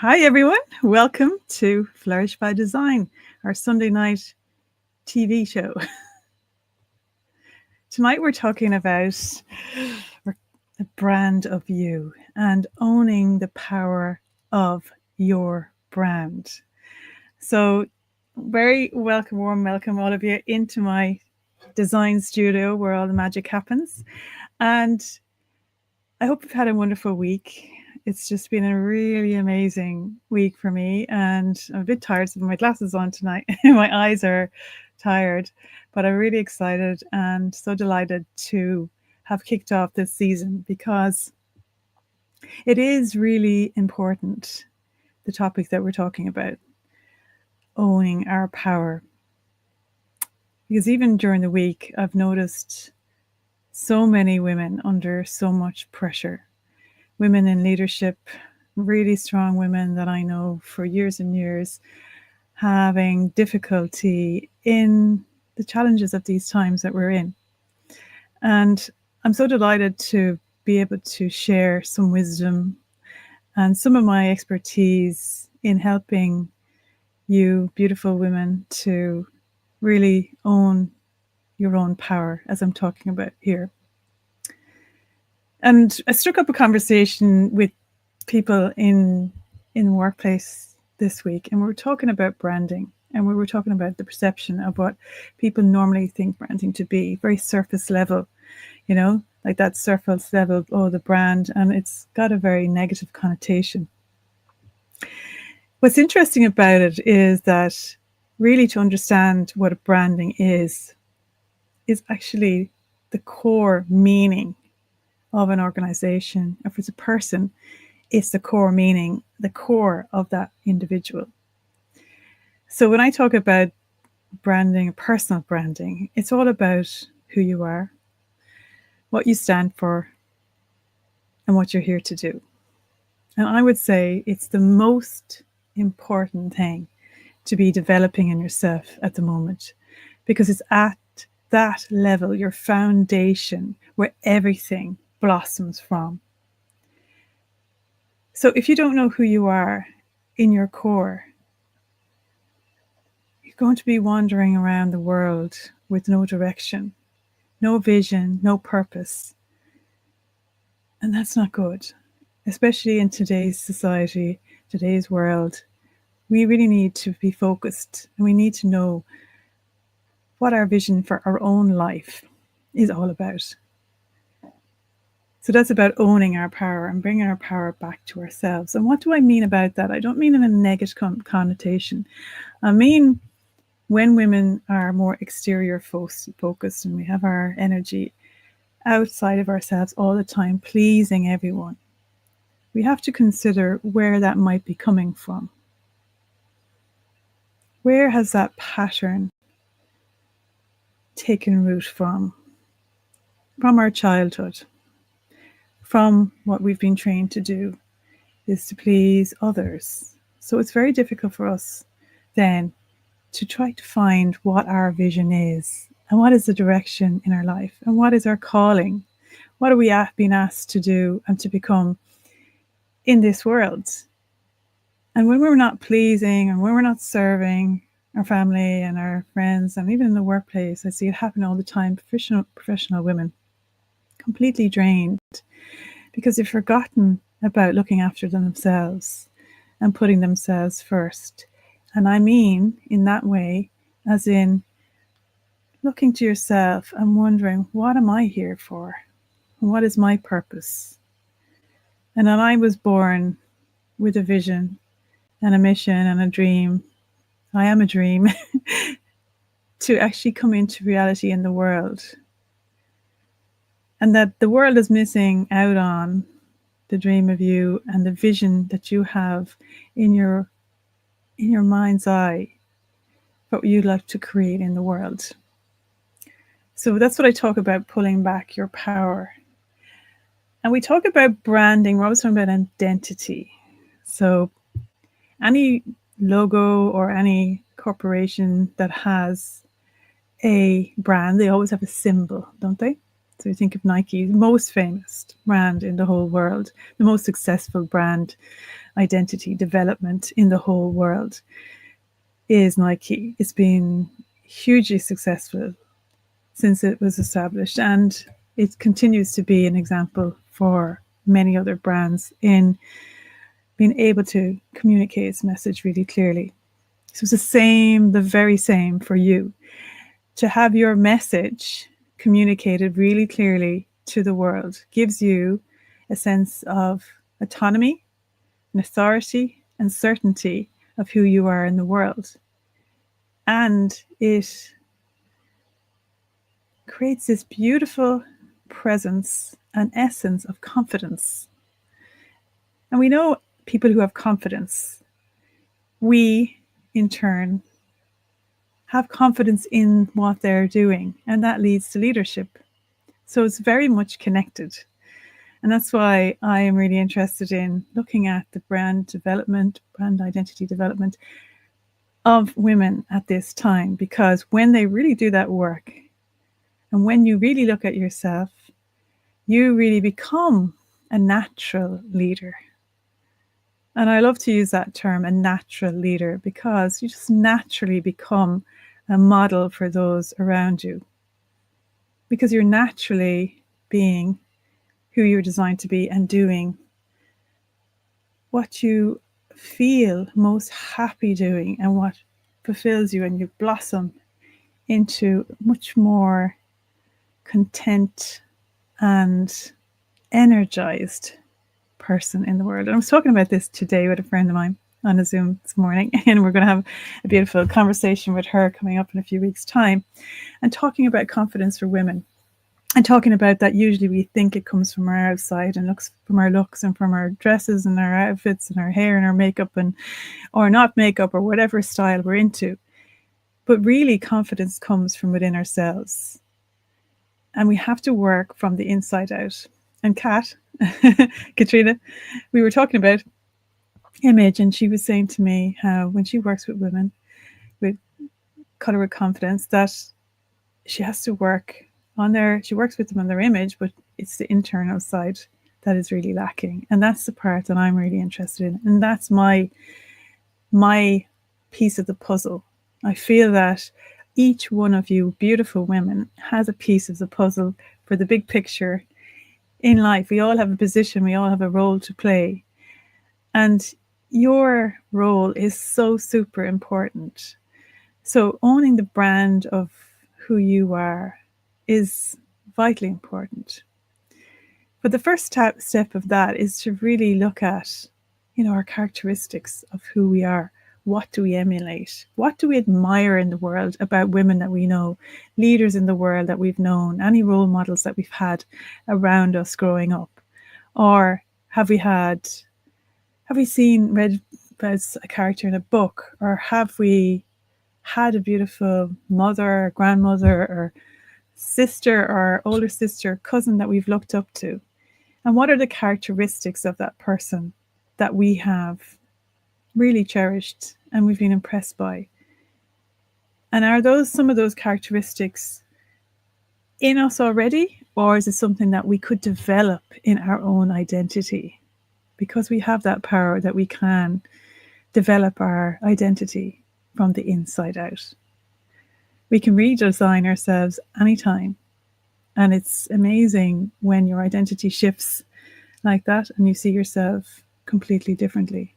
Hi, everyone. Welcome to Flourish by Design, our Sunday night TV show. Tonight, we're talking about the brand of you and owning the power of your brand. So, very warm welcome, all of you, into my design studio where all the magic happens. And I hope you've had a wonderful week. It's just been a really amazing week for me, and I'm a bit tired, so my glasses on tonight. My eyes are tired, but I'm really excited and so delighted to have kicked off this season because it is really important, the topic that we're talking about, owning our power. Because even during the week, I've noticed so many women under so much pressure. Women in leadership, really strong women that I know for years and years, having difficulty in the challenges of these times that we're in. And I'm so delighted to be able to share some wisdom and some of my expertise in helping you, beautiful women, to really own your own power, as I'm talking about here. And I struck up a conversation with people in the workplace this week, and we were talking about branding, and we were talking about the perception of what people normally think branding to be, very surface level, like that surface level, the brand, and it's got a very negative connotation. What's interesting about it is that really to understand what branding is actually the core meaning of an organization. If it's a person, it's the core meaning, the core of that individual. So when I talk about branding, personal branding, it's all about who you are, what you stand for, and what you're here to do. And I would say it's the most important thing to be developing in yourself at the moment, because it's at that level, your foundation, where everything blossoms from. So if you don't know who you are in your core, you're going to be wandering around the world with no direction, no vision, no purpose. And that's not good, especially in today's society, today's world. We really need to be focused, and we need to know what our vision for our own life is all about. So that's about owning our power and bringing our power back to ourselves. And what do I mean about that? I don't mean in a negative connotation. I mean when women are more exterior focused and we have our energy outside of ourselves all the time, pleasing everyone, we have to consider where that might be coming from. Where has that pattern taken root from? From our childhood, from what we've been trained to do, is to please others. So it's very difficult for us then to try to find what our vision is and what is the direction in our life and what is our calling. What are we being asked to do and to become in this world? And when we're not pleasing and when we're not serving our family and our friends, and even in the workplace, I see it happen all the time, professional women, completely drained because they've forgotten about looking after themselves and putting themselves first. And I mean in that way, as in looking to yourself and wondering, what am I here for? What is my purpose? And then I was born with a vision and a mission and a dream. I am a dream to actually come into reality in the world. And that the world is missing out on the dream of you and the vision that you have in your mind's eye, what you'd like to create in the world. So that's what I talk about, pulling back your power. And we talk about branding, we're always talking about identity. So any logo or any corporation that has a brand, they always have a symbol, don't they? So you think of Nike, the most famous brand in the whole world, the most successful brand identity development in the whole world is Nike. It's been hugely successful since it was established, and it continues to be an example for many other brands in being able to communicate its message really clearly. So it's the very same for you. To have your message communicated really clearly to the world gives you a sense of autonomy and authority and certainty of who you are in the world. And it creates this beautiful presence and essence of confidence. And we know people who have confidence. We, in turn, have confidence in what they're doing, and that leads to leadership. So it's very much connected. And that's why I am really interested in looking at the brand development, brand identity development of women at this time, because when they really do that work, and when you really look at yourself, you really become a natural leader. And I love to use that term, a natural leader, because you just naturally become a model for those around you. Because you're naturally being who you're designed to be and doing what you feel most happy doing and what fulfills you, and you blossom into much more content and energized person in the world. And I was talking about this today with a friend of mine on a Zoom this morning, and we're going to have a beautiful conversation with her coming up in a few weeks' time, and talking about confidence for women, and talking about that usually we think it comes from our outside and looks from our looks and from our dresses and our outfits and our hair and our makeup, and or not makeup, or whatever style we're into. But really, confidence comes from within ourselves, and we have to work from the inside out. And Katrina, we were talking about image, and she was saying to me how when she works with women with color with confidence, that she has to work on she works with them on their image, but it's the internal side that is really lacking. And that's the part that I'm really interested in. And that's my piece of the puzzle. I feel that each one of you beautiful women has a piece of the puzzle for the big picture in life. We all have a position, we all have a role to play. And your role is so super important. So owning the brand of who you are is vitally important. But the first step of that is to really look at, our characteristics of who we are. What do we emulate? What do we admire in the world about women that we know, leaders in the world that we've known, any role models that we've had around us growing up? Or have we read a character in a book? Or have we had a beautiful mother, or grandmother, or sister, or older sister, cousin that we've looked up to? And what are the characteristics of that person that we have really cherished and we've been impressed by? And are those some of those characteristics in us already, or is it something that we could develop in our own identity? Because we have that power that we can develop our identity from the inside out. We can redesign ourselves anytime. And it's amazing when your identity shifts like that and you see yourself completely differently.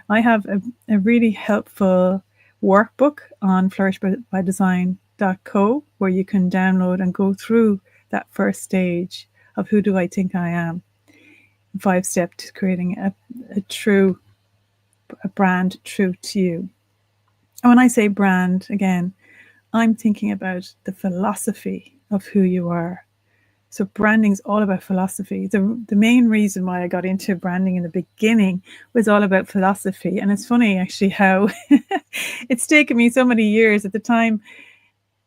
I have a really helpful workbook on flourishbydesign.co where you can download and go through that first stage of who do I think I am. 5 steps to creating a brand true to you. And when I say brand, again, I'm thinking about the philosophy of who you are. So branding is all about philosophy. The main reason why I got into branding in the beginning was all about philosophy. And it's funny actually how it's taken me so many years. At the time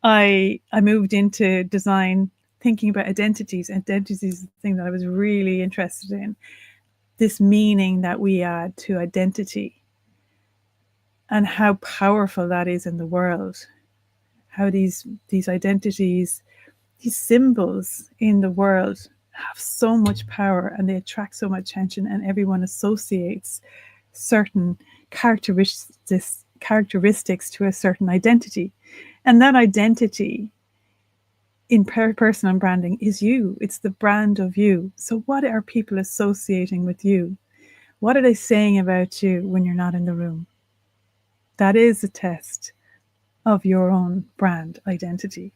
I moved into design, thinking about identities. Identities is the thing that I was really interested in. This meaning that we add to identity and how powerful that is in the world. How these identities, these symbols in the world have so much power and they attract so much attention, and everyone associates certain characteristics to a certain identity. And that identity in personal branding is you. It's the brand of you. So what are people associating with you? What are they saying about you when you're not in the room? That is a test of your own brand identity.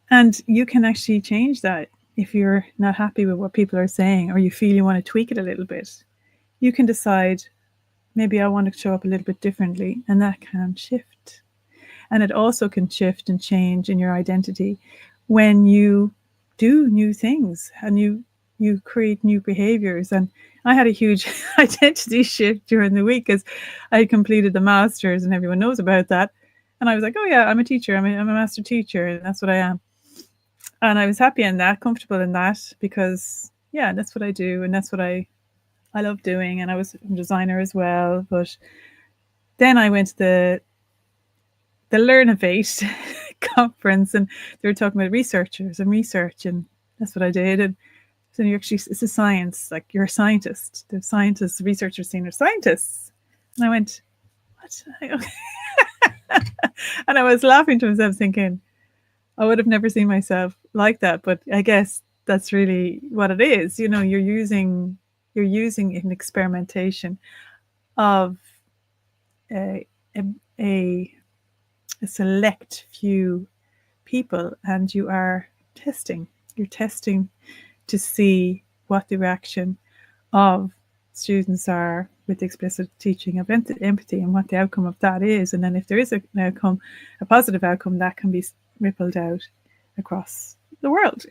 And you can actually change that if you're not happy with what people are saying, or you feel you want to tweak it a little bit. You can decide, maybe I want to show up a little bit differently, and that can shift. And it also can shift and change in your identity when you do new things and you create new behaviors. And I had a huge identity shift during the week as I completed the master's, and everyone knows about that. And I was like, oh yeah, I'm a teacher. I'm a master teacher, and that's what I am. And I was happy in that, comfortable in that, because yeah, that's what I do, and that's what I love doing. And I was a designer as well. But then I went to the Learnovate conference, and they were talking about researchers and research, and that's what I did. And so you actually, it's a science, like you're a scientist. The scientists, researchers, senior scientists. And I went, what? Okay. And I was laughing to myself, thinking, I would have never seen myself like that. But I guess that's really what it is. You know, you're using an experimentation of a select few people, and you're testing to see what the reaction of students are with the explicit teaching of empathy, and what the outcome of that is. And then if there is an outcome, a positive outcome, that can be rippled out across the world.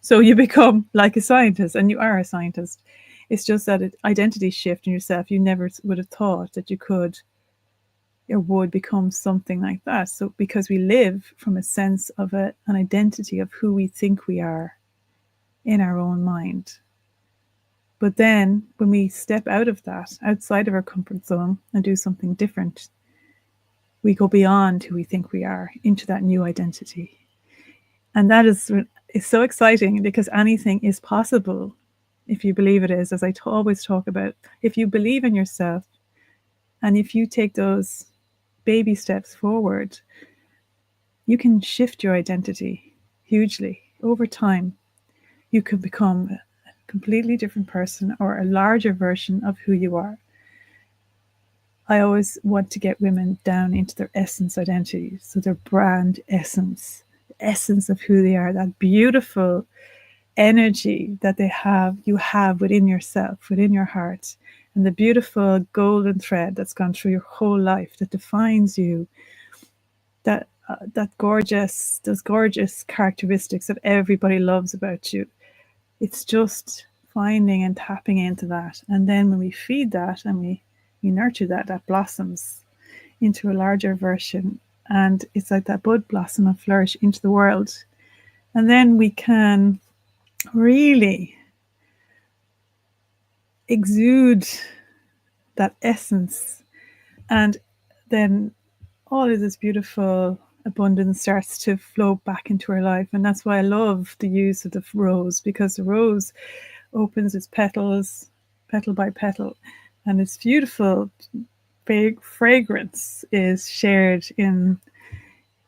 So you become like a scientist, and you are a scientist. It's just that identity shift in yourself. You never would have thought that you could or would become something like that. So because we live from a sense of an identity of who we think we are in our own mind. But then when we step out of that, outside of our comfort zone, and do something different, we go beyond who we think we are into that new identity. And that is so exciting, because anything is possible if you believe it is, as I always talk about. If you believe in yourself, and if you take those baby steps forward, you can shift your identity hugely over time. You can become a completely different person, or a larger version of who you are. I always want to get women down into their essence identity, so their brand essence, the essence of who they are, that beautiful energy that you have within yourself, within your heart, and the beautiful golden thread that's gone through your whole life that defines you, those gorgeous characteristics that everybody loves about you. It's just finding and tapping into that. And then when we feed that and we nurture that, that blossoms into a larger version. And it's like that bud blossom and flourish into the world. And then we can really exude that essence. And then all of this beautiful abundance starts to flow back into our life. And that's why I love the use of the rose, because the rose opens its petals, petal by petal, and its beautiful fragrance is shared in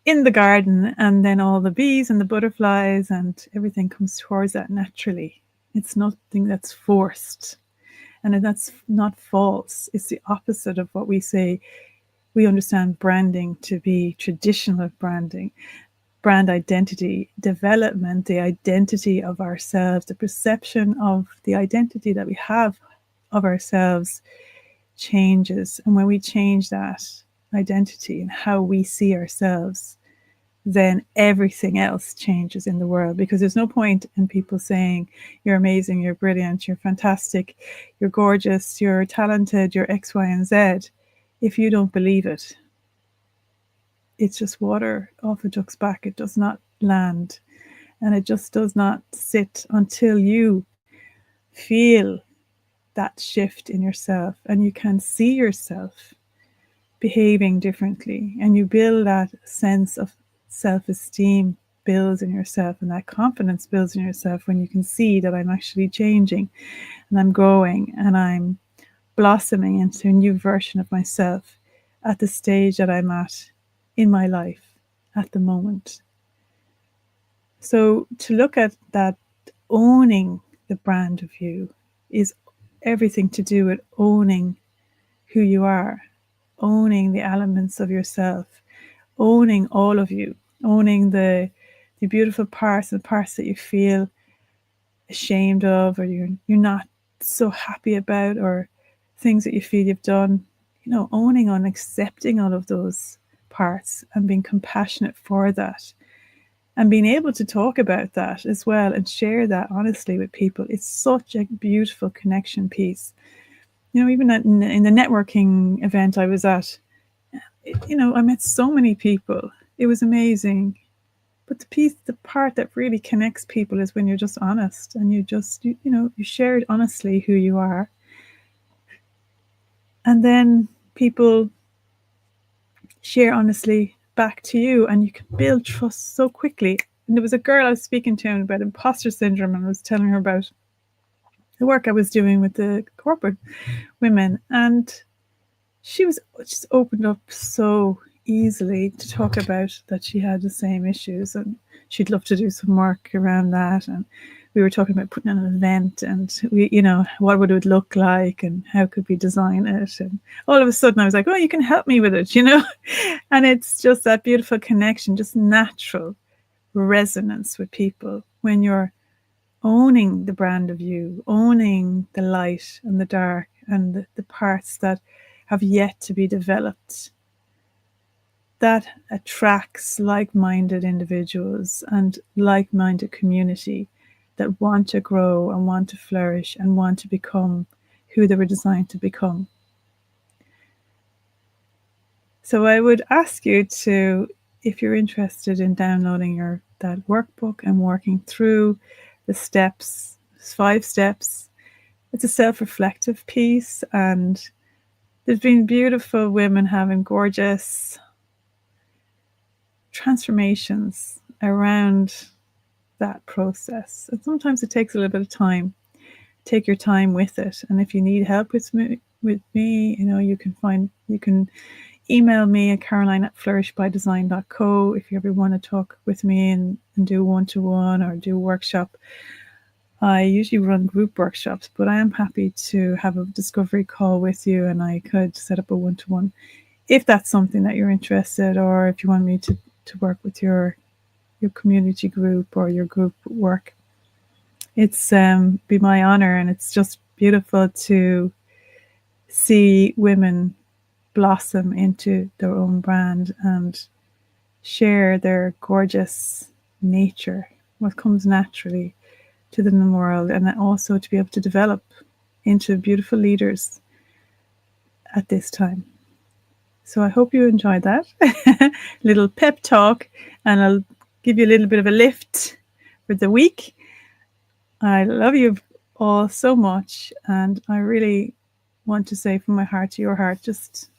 the garden, and then all the bees and the butterflies and everything comes towards that naturally. It's nothing that's forced, and that's not false. It's the opposite of what we say. We understand branding to be traditional branding, brand identity development, the identity of ourselves, the perception of the identity that we have of ourselves changes. And when we change that identity and how we see ourselves, then everything else changes in the world. Because there's no point in people saying you're amazing, you're brilliant, you're fantastic, you're gorgeous, you're talented, you're X, Y, and Z, if you don't believe it. It's just water off a duck's back. It does not land, and it just does not sit until you feel that shift in yourself, and you can see yourself behaving differently, and you build that sense of self-esteem builds in yourself, and that confidence builds in yourself when you can see that I'm actually changing and I'm growing and I'm blossoming into a new version of myself at the stage that I'm at in my life at the moment. So to look at that, owning the brand of you is everything to do with owning who you are, owning the elements of yourself, owning all of you, owning the beautiful parts and parts that you feel ashamed of, or you're not so happy about, or things that you feel you've done. Owning and accepting all of those parts and being compassionate for that, and being able to talk about that as well and share that honestly with people. It's such a beautiful connection piece. Even in the networking event I was at, I met so many people. It was amazing. But the part that really connects people is when you're just honest and you shared honestly who you are. And then people share honestly back to you, and you can build trust so quickly. And there was a girl I was speaking to about imposter syndrome, and I was telling her about the work I was doing with the corporate women, and she was just opened up so easily to talk about that she had the same issues, and she'd love to do some work around that. And we were talking about putting on an event, and what would it look like and how could we design it. And all of a sudden I was like, oh, you can help me with it, and it's just that beautiful connection, just natural resonance with people when you're owning the brand of you, owning the light and the dark and the parts that have yet to be developed. That attracts like-minded individuals and like-minded community that want to grow and want to flourish and want to become who they were designed to become. So I would ask you to, if you're interested in downloading that workbook and working through the steps, 5 steps, it's a self-reflective piece, and there's been beautiful women having gorgeous transformations around that process. And sometimes it takes a little bit of time. Take your time with it. And if you need help with me, you can email me at caroline@flourishbydesign.co if you ever want to talk with me and do one-to-one or do a workshop. I usually run group workshops, but I am happy to have a discovery call with you, and I could set up a one-to-one if that's something that you're interested, or if you want me to work with your community group or your group work. It's be my honor, and it's just beautiful to see women blossom into their own brand and share their gorgeous nature, what comes naturally to them in the world, and also to be able to develop into beautiful leaders at this time. So I hope you enjoyed that little pep talk, and I'll give you a little bit of a lift for the week. I love you all so much, and I really want to say from my heart to your heart, just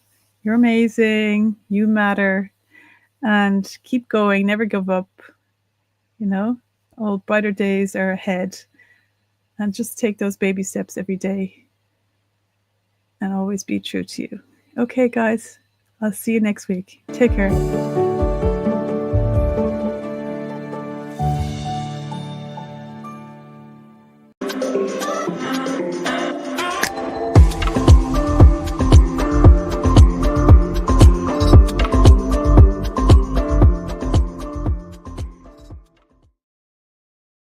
you're amazing, you matter, and keep going, never give up. All brighter days are ahead, and just take those baby steps every day and always be true to you. Okay, guys, I'll see you next week. Take care.